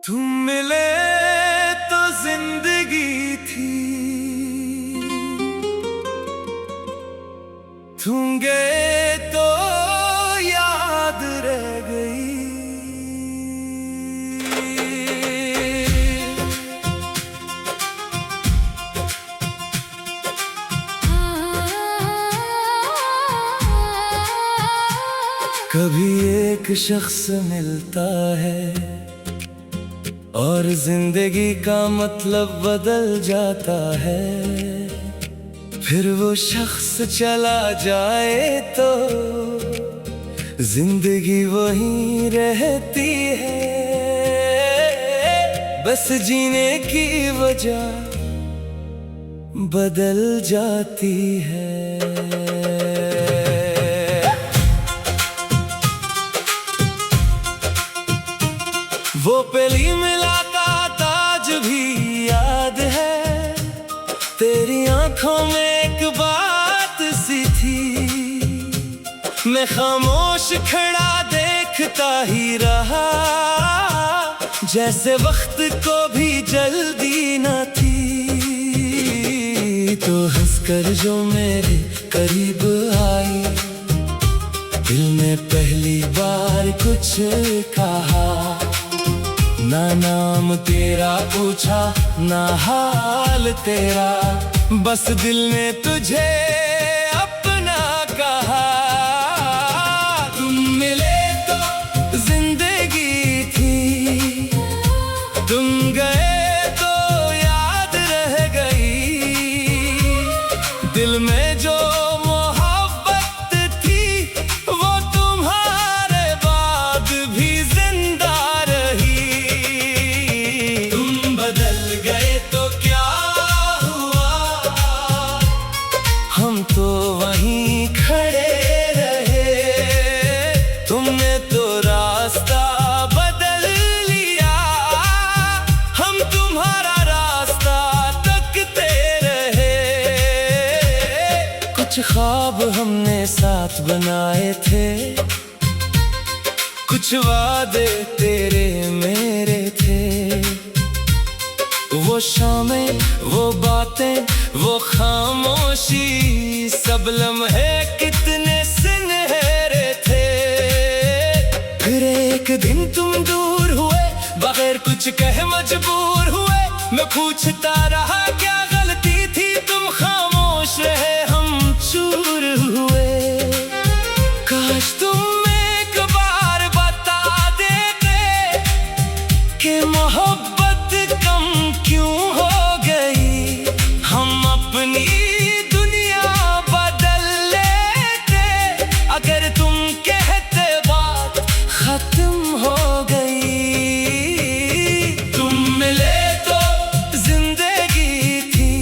तुम मिले तो जिंदगी थी, तुम गए तो याद रह गई। कभी एक शख्स मिलता है और जिंदगी का मतलब बदल जाता है, फिर वो शख्स चला जाए तो जिंदगी वहीं रहती है, बस जीने की वजह बदल जाती है। वो पहली मुलाकात आज भी याद है, तेरी आंखों में एक बात सी थी, मैं खामोश खड़ा देखता ही रहा, जैसे वक्त को भी जल्दी न थी। तो हंसकर जो मेरे करीब आई, दिल ने पहली बार कुछ कहा, ना नाम तेरा पूछा ना हाल तेरा, बस दिल ने तुझे अपना कहा। तुम मिले तो जिंदगी थी, तुम गए तो याद रह गई, दिल में जो मोहब्बत थी वो तुम्हारे बाद भी जिंदा रही। तो वहीं खड़े रहे, तुमने तो रास्ता बदल लिया, हम तुम्हारा रास्ता तकते रहे। कुछ ख्वाब हमने साथ बनाए थे, कुछ वादे तेरे मेरे थे, वो शामें वो बातें वो खामोशी, सब लम्हे कितने सुनहरे थे। फिर एक दिन तुम दूर हुए, बगैर कुछ कहे मजबूर हुए, मैं पूछता रहा क्या गलती थी, तुम खामोश रहे हम चूर हुए। काश तुम एक बार बता देते कि मोहब्बत कम क्यों हो गई, हम अपनी दुनिया बदल लेते, अगर तुम कहते बात खत्म हो गई। तुम मिले तो जिंदगी थी,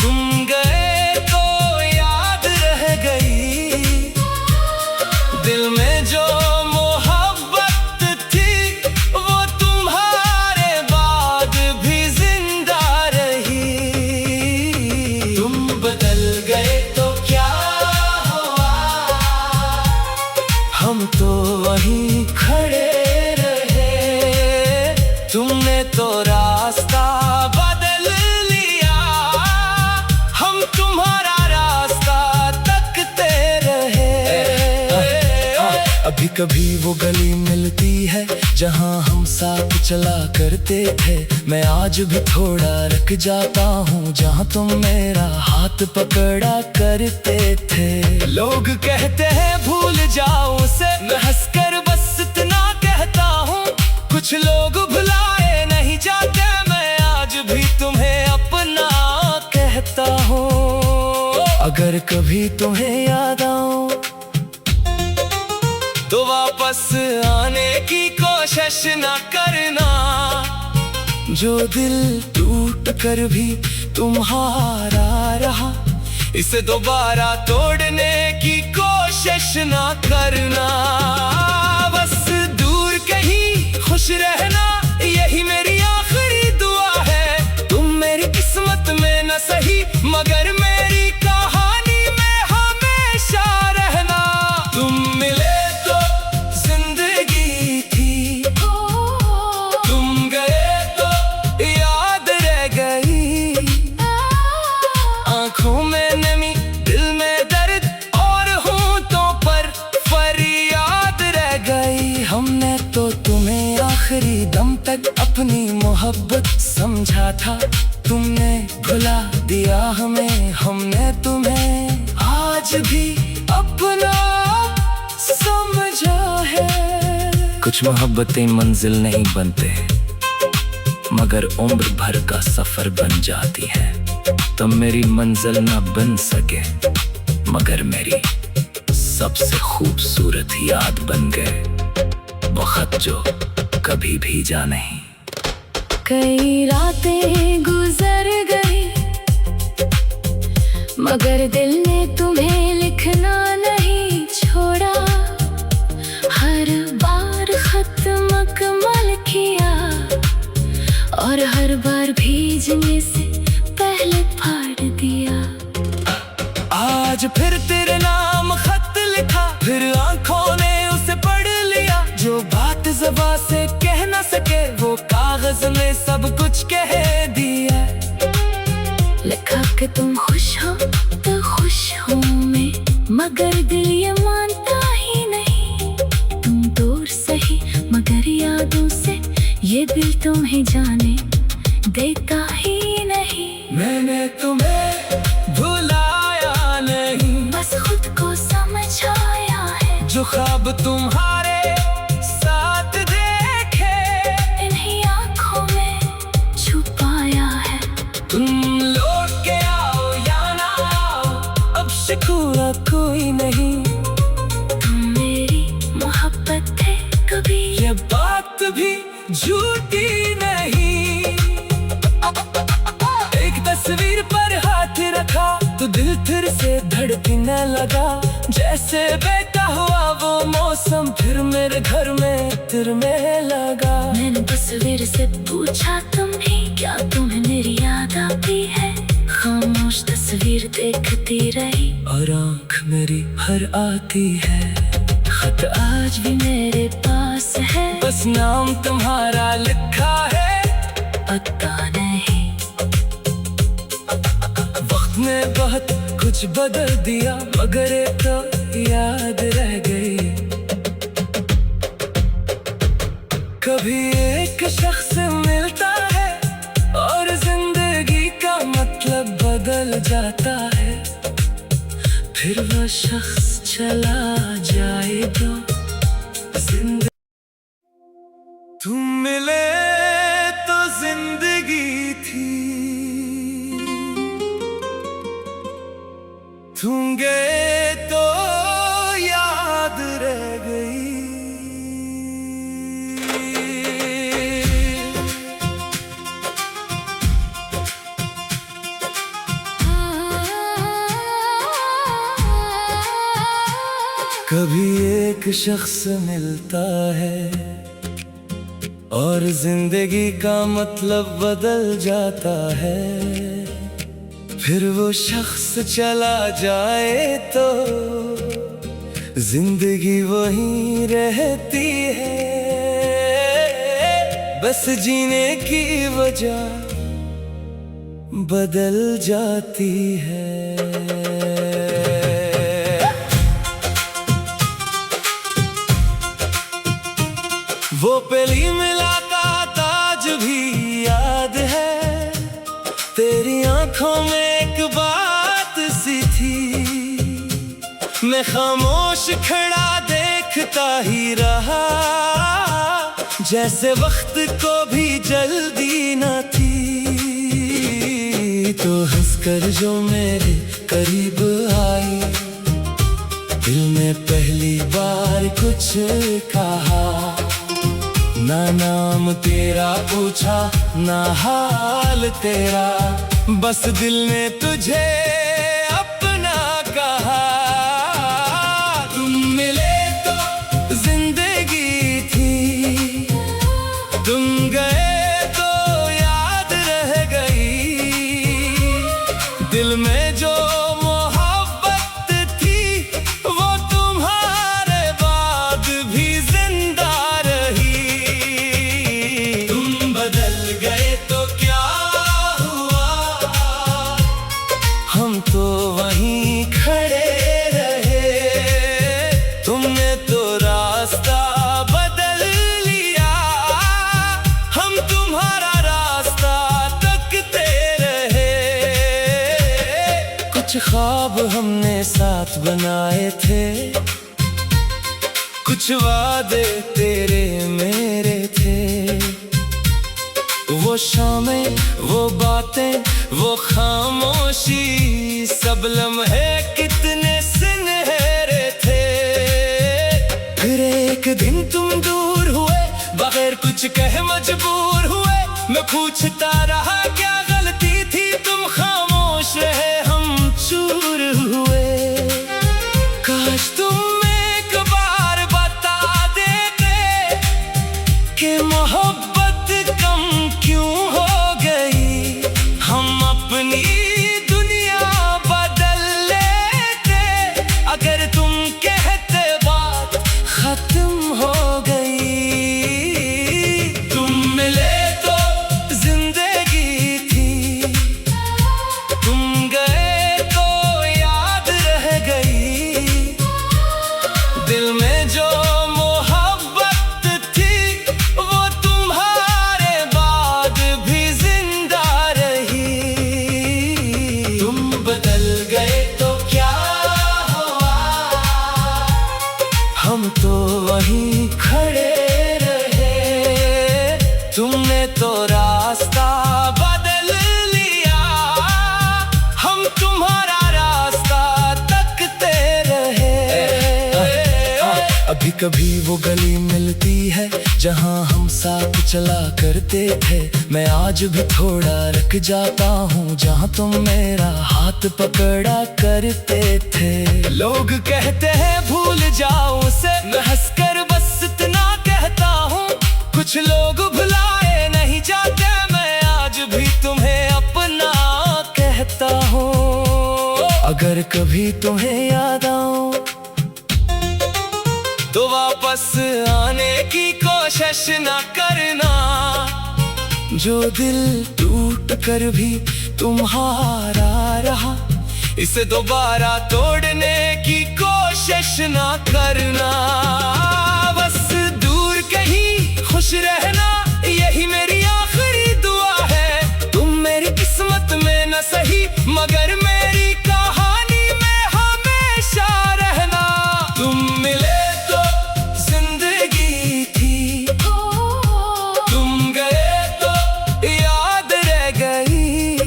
तुम गए तो याद रह गई, दिल में जो मोहब्बत थी वो तुम्हारे बाद भी जिंदा रही। तुम बदल गए तो क्या हुआ, हम तो वहीं खड़े रहे, तुमने तो रास्ता बदल लिया, हम तुम्हारा रास्ता तकते रहे। अभी कभी वो गली मिलती है जहाँ हम साथ चला करते थे, मैं आज भी थोड़ा रुक जाता हूँ जहाँ तुम मेरा हाथ पकड़ा करते थे। लोग कहते हैं भूल जाओ उसे, मैं हंसकर बस इतना कहता हूँ, कुछ लोग भुलाए नहीं जाते, मैं आज भी तुम्हें अपना कहता हूँ। अगर कभी तुम्हें याद आऊं तो वापस आने की कोशिश ना करना, जो दिल टूट कर भी तुम्हारा रहा, इसे दोबारा तोड़ने की कोशिश ना करना। बस दूर कहीं खुश रहना, यही मेरी आखिरी दुआ है, तुम मेरी किस्मत में न सही मगर मेरी कहानी में हमेशा रहना। तुम मिले तो जिंदगी थी, हमने तो तुम्हें आखिरी दम तक अपनी मोहब्बत समझा था, तुमने भुला दिया हमें, हमने तुम्हें आज भी अपना समझा है। कुछ मोहब्बतें मंजिल नहीं बनते, मगर उम्र भर का सफर बन जाती है। तुम मेरी मंजिल ना बन सके, मगर मेरी सबसे खूबसूरत याद बन गए, वो खत जो कभी भीजा नहीं। कई रातें गुजर गई, मगर दिल ने तुम्हें लिखना नहीं छोड़ा। हर बार खत मुकम्मल किया, और हर बार भेजने से पहले फाड़ दिया। आज फिर तेरे नाम खत लिखा, फिर आंखों ने उसे पढ़ लिया। जो बात ज़बां से कह न सके, वो कागज में सब कुछ कह दिया। लिखा कि तुम खुश हो तो खुश हूँ मैं, मगर दिल ये मानता ही नहीं। तुम दूर सही मगर यादों से ये दिल तुम्हें जाने देता ही नहीं। मैंने तुम्हें भुलाया नहीं, बस खुद को समझाया है। जो ख्वाब तुम्हारे साथ देखे, इन्हीं आँखों में छुपाया है। तुम लौट के आओ या ना आओ, अब शिकवा कोई नहीं। तुम मेरी मोहब्बत थे कभी, ये बात भी झूठी नहीं। एक तस्वीर पर हाथ रखा तो दिल फिर से धड़कने लगा। जैसे बहता हुआ वो मौसम फिर मेरे घर में तिरने लगा। मैंने तस्वीर से पूछा तुम्हें, क्या तुम्हें मेरी याद आती है? खामोश तस्वीर देखती रही, और आँख मेरी भर आती है। खत आज भी मेरे पास है, बस नाम तुम्हारा लिखा है। पता नहीं वक्त ने बहुत कुछ बदल दिया, मगर एक तो याद रह गई। कभी एक शख्स मिलता है और जिंदगी का मतलब बदल जाता है। फिर वो शख्स चला जाए तो जिंदगी। तुम मिले तो जिंदगी थी, तुम गए तो याद रह गई। कभी एक शख्स मिलता है और जिंदगी का मतलब बदल जाता है। फिर वो शख्स चला जाए तो जिंदगी वहीं रहती है। बस जीने की वजह बदल जाती है। वो पहली मुलाकात आज भी याद है। तेरी आंखों में एक बात सी थी, मैं खामोश खड़ा देखता ही रहा, जैसे वक्त को भी जल्दी न थी। तो हंसकर जो मेरे करीब आई, दिल में पहली बार कुछ कहा। ना नाम तेरा पूछा ना हाल तेरा, बस दिल ने तुझे अपना कहा। तुम मिले तो जिंदगी थी, तुम गए तो याद रह गई। दिल में जो मोहब्बत थी वो तुम्हारे बाद भी जिंदा रही। तुम बदल गए तो क्या हुआ, हम ख्वाब हमने साथ बनाए थे, कुछ वादे तेरे मेरे थे। वो शामें, वो बातें, वो खामोशी, सब लम्हे कितने सुनहरे थे। फिर एक दिन तुम दूर हुए, बगैर कुछ कहे मजबूर हुए। मैं पूछता रहा क्या गलती थी, तुम खामोश रहे, हम चूर हुए। काश तुम एक बार बता देते कि मोहब्बत कम क्यों हो गई। हम अपनी दुनिया बदल लेते, अगर तुम कहते बात खत्म हो गई। तुम मिले तो जिंदगी थी, तुम गए तो याद रह गई। दिल में जो मोहब्बत थी, वो तुम्हारे बाद भी जिंदा रही। तुम बदल गए तो क्या हुआ, हम तो वहीं खड़े रहे। तुमने तो रास्ता बदल लिया, हम तुम्हारा रास्ता तकते रहे। अभी कभी वो गली मिलती है जहाँ हम साथ चला करते थे। मैं आज भी थोड़ा रुक जाता हूँ जहाँ तुम मेरा हाथ पकड़ा करते थे। लोग कहते हैं भूल जाओ उसे, मैं हंसकर बस इतना कहता हूँ। कुछ लोग भुलाए नहीं जाते, मैं आज भी तुम्हें अपना कहता हूँ। अगर कभी तुम्हें याद आऊं तो वापस आने की कोशिश ना करना। जो दिल टूट कर भी तुम्हारा रहा, इसे दोबारा तोड़ने की कोशिश ना करना। बस दूर कहीं खुश रहना, यही मेरी आखिरी दुआ है। तुम मेरी किस्मत में न सही, मगर मेरी कहानी में हमेशा रहना। तुम मिले तो जिंदगी थी, तुम गए तो याद रह गई।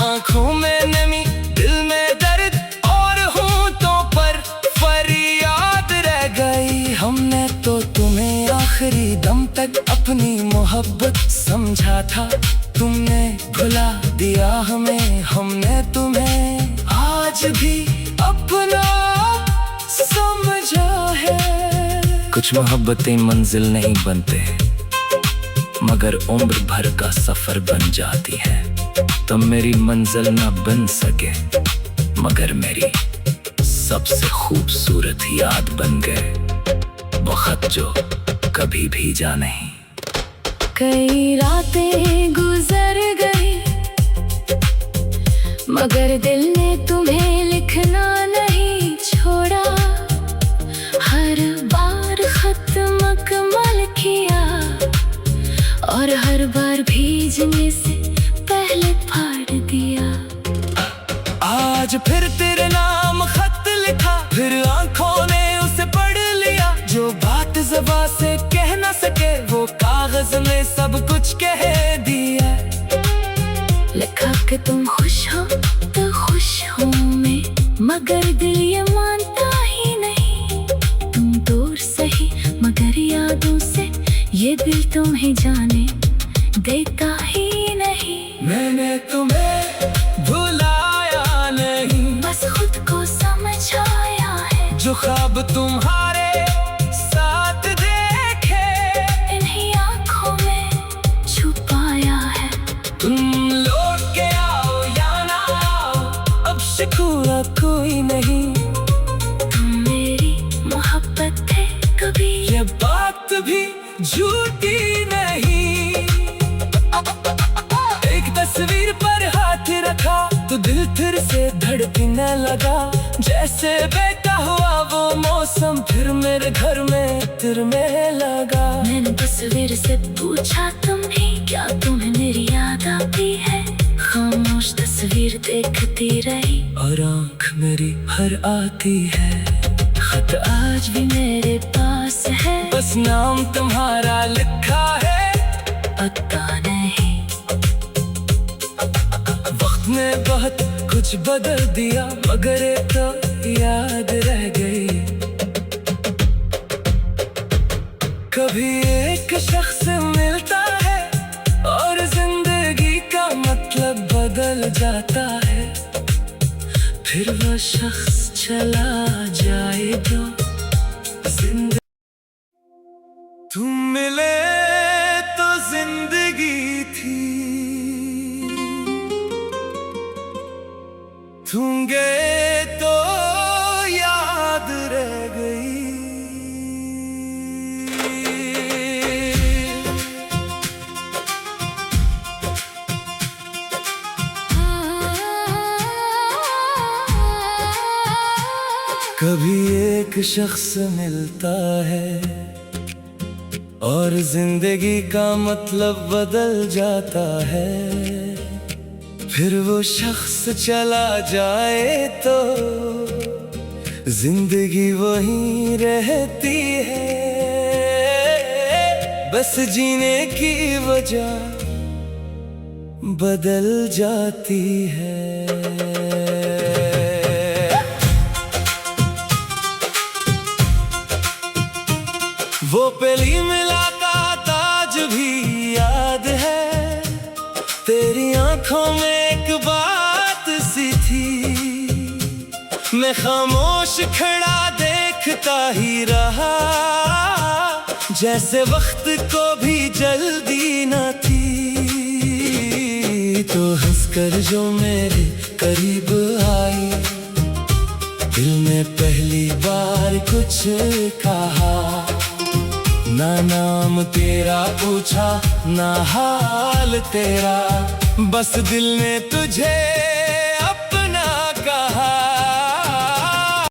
आंखों में नमी, दिल में दर्द और होंठों पर फरियाद रह गई। हमने तो तुम्हें आखिरी दम तक अपनी मोहब्बत समझा था, तुमने भुला दिया हमें। हमने तुम्हें आज भी अपना समझा है। कुछ मोहब्बतें मंजिल नहीं बनते, मगर उम्र भर का सफर बन जाती है। तुम मेरी मंजिल ना बन सके, मगर मेरी सबसे खूबसूरत याद बन गए। वो खत जो कभी भीजा नहीं। कई रातें गुजर गई, मगर दिल ने तुम्हें लिखना नहीं छोड़ा। हर बार खत मुकम्मल किया, और हर बार भेजने से पहले फाड़ दिया। आज फिर तेरे नाम खत लिखा, फिर आंखों ने उसे पढ़ लिया। जो बात ज़बां से कह न सके, वो कागज में सब कुछ कह दिया। लिखा कि तुम खुश हो तो खुश हूँ मैं, मगर दिल ये मानता ही नहीं। तुम दूर सही मगर यादों से ये दिल तुम्हें जाने देता ही नहीं। मैंने तुम्हें भुलाया नहीं, बस खुद को समझाया है। जो ख्वाब तुम्हारे साथ देखे, इन्हीं आँखों में छुपाया है। तुम लौट के आओ या ना आओ, अब शिकवा कोई नहीं। तुम मेरी मोहब्बत है कभी, ये बात भी झूठी नहीं। एक तस्वीर पर हाथ रखा तो दिल फिर से धड़कने लगा। जैसे बेटा हुआ वो मौसम, फिर मेरे घर में तिरने लगा। मैंने तस्वीर से पूछा तुमने, क्या तुम्हें मेरी याद आती है? खामोश तस्वीर तस्वीर देखती रही और आँख मेरी भर आती है। खत आज भी मेरे पास है, बस नाम तुम्हारा लिखा है। पता नहीं वक्त ने बहुत कुछ बदल दिया, मगर ये तो याद रह गई। कभी एक शख्स मिलता है और जिंदगी का मतलब बदल जाता है, फिर वो शख्स चला जाए तो जिंदगी। तुम मिले तो जिंदगी थी, तुम गए तो याद रह गई। कभी एक शख्स मिलता है और जिंदगी का मतलब बदल जाता है, फिर वो शख्स चला जाए तो जिंदगी वहीं रहती है। बस जीने की वजह बदल जाती है। वो पहली मुलाकात आज भी याद है, तेरी आंखों में एक बात सी थी। मैं खामोश खड़ा देखता ही रहा, जैसे वक्त को भी जल्दी न थी। तो हंसकर जो मेरे करीब आई, दिल ने पहली बार कुछ कहा। ना नाम तेरा पूछा, ना हाल तेरा, बस दिल ने तुझे